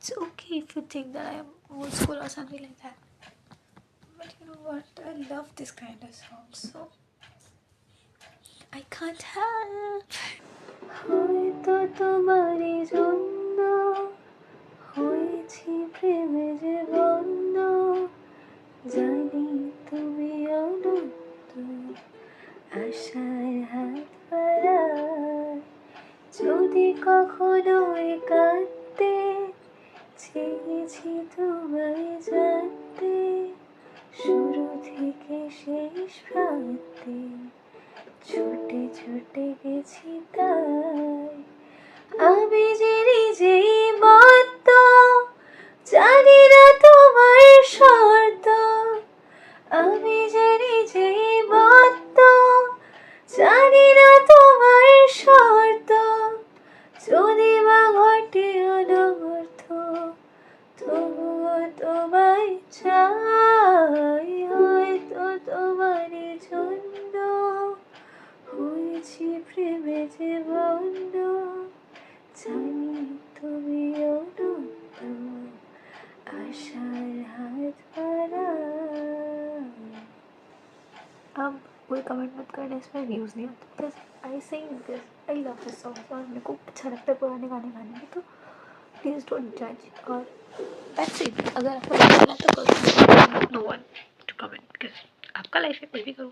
It's okay if you think that I am old school or something like that. But you know what? I love this kind of song, so I can't help. হয়তো তোমারই জন্য হয়েছি প্রেমে যে বন্ধ, জানি তুমি অনন্ত, আশায় হাত বাড়ায়। যদি কখনো কাঁদতে চেয়েছি তোমায় জানতে, শুরু থেকে শেষ প্রান্তে ছুটে ছুটে গেছি তাই। আমি যে নিজেই মত্ত, জানি না তোমার শর্ত। আমি যে নিজেই মত্ত, জানি না তোমার শর্ত। যদি বা ঘটে অনর্থ, তবুও তোমায় চাই। হয়তো তোমারই জন্য হয়েছি প্রেমে যে বন্ধ, জানি তুমি অনন্ত, आशार हाथ बाढ़ाए। अब कोई कमेंट मत करना, इसमें व्यूज़ नहीं आते because I Singh this, I love this song और मेरे को अच्छा लगता है पुराने गाने गाने में, तो प्लीज़ डोंट जज। और दैट्स इट। अगर आपको अच्छा लगा तो करो, no one to comment, because आपका लाइफ है, कुछ भी करो।